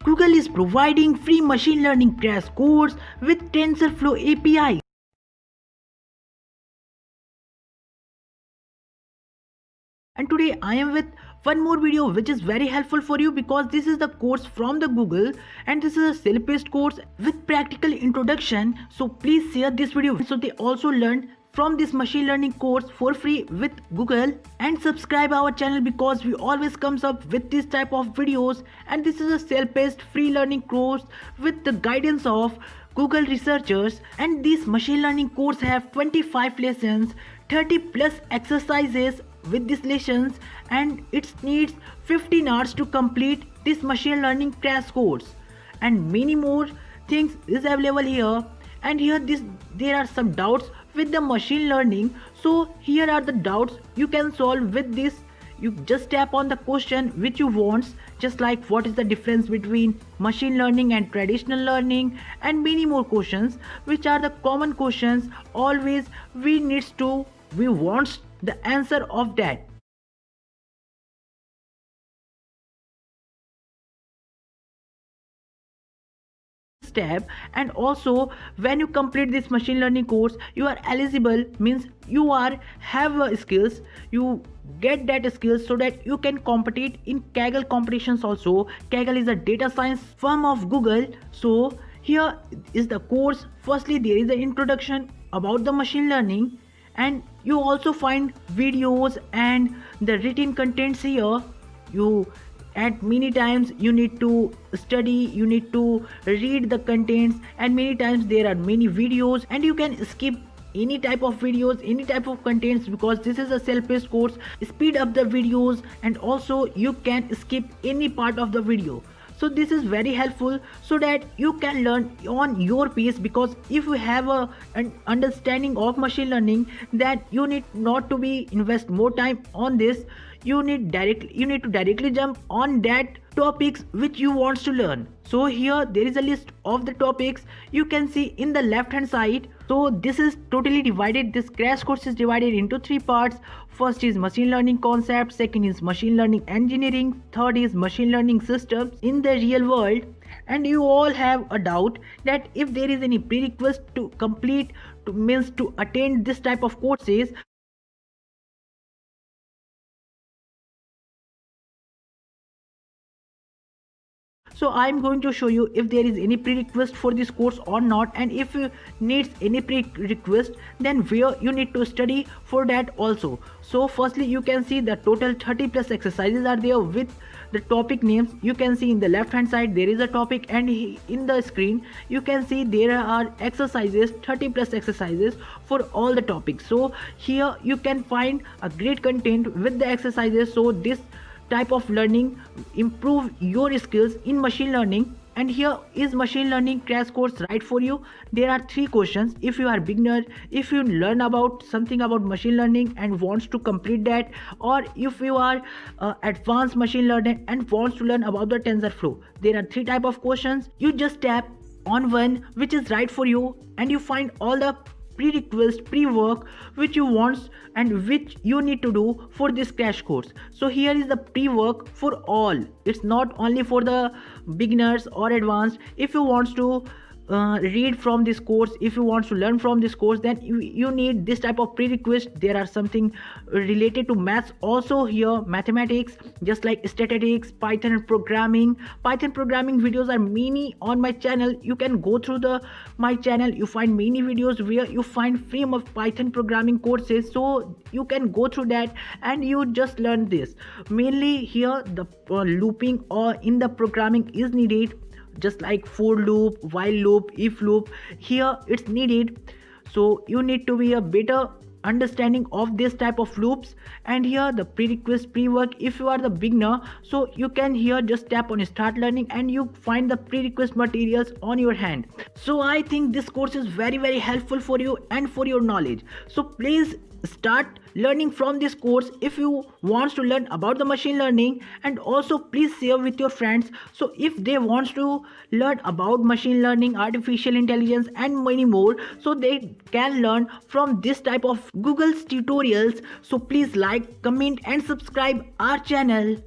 Google is providing free machine learning crash course with Tensorflow API. And today I am with one more video which is very helpful for you because this is the course from the Google and this is a self-paced course with practical introduction. So please share this video so they also learn from this machine learning course for free with Google, and subscribe our channel because we always comes up with this type of videos. And this is a self-paced free learning course with the guidance of Google researchers, and this machine learning course have 25 lessons, 30 plus exercises with these lessons, and it needs 15 hours to complete this machine learning crash course, and many more things is available here. And here there are some doubts with the machine learning, so here are the doubts you can solve with this. You just tap on the question which you want, just like what is the difference between machine learning and traditional learning, and many more questions which are the common questions always we want the answer of that. Step. And also when you complete this machine learning course you are eligible, means you are have skills, you get that skills so that you can compete in Kaggle competitions also. Kaggle is a data science firm of Google. So here is the course. Firstly there is an introduction about the machine learning, and you also find videos and the written contents here. You at many times you need to study, you need to read the contents, and many times there are many videos and you can skip any type of videos, any type of contents, because this is a self-paced course. Speed up the videos and also you can skip any part of the video. So this is very helpful so that you can learn on your pace, because if you have an understanding of machine learning, that you need not to be invest more time on this. You need to directly jump on that topics which you want to learn. So here there is a list of the topics you can see in the left hand side. So this is totally divided, this crash course is divided into 3 parts. First is machine learning concept, second is machine learning engineering, third is machine learning systems in the real world. And you all have a doubt that if there is any prerequisite to complete to attend this type of courses. So I'm going to show you if there is any prerequisite for this course or not, and if you needs any prerequisite, then where you need to study for that also. So firstly you can see the total 30 plus exercises are there with the topic names. You can see in the left hand side there is a topic, and in the screen you can see there are exercises, 30 plus exercises for all the topics. So here you can find a great content with the exercises. So this type of learning improve your skills in machine learning. And here is machine learning crash course right for you. There are 3 questions. If you are beginner, if you learn about something about machine learning and wants to complete that, or if you are advanced machine learning and wants to learn about the TensorFlow, there are 3 type of questions. You just tap on one which is right for you, and you find all the prerequisite pre-work which you want and which you need to do for this crash course. So here is the pre-work for all. It's not only for the beginners or advanced. If you want to read from this course, if you want to learn from this course, then you need this type of prerequisite. There are something related to maths also here, mathematics, just like statistics, Python programming. Python programming videos are many on my channel. You can go through my channel, you find many videos where you find free of Python programming courses, so you can go through that and you just learn this. Mainly here the looping or in the programming is needed, just like for loop, while loop, if loop, here it's needed. So you need to be a better understanding of this type of loops. And here the prerequisite pre-work, if you are the beginner, so you can here just tap on start learning and you find the prerequisite materials on your hand. So I think this course is very helpful for you and for your knowledge. So please start learning from this course if you want to learn about the machine learning, and also please share with your friends, so if they want to learn about machine learning, artificial intelligence and many more, so they can learn from this type of Google's tutorials. So please like, comment and subscribe our channel.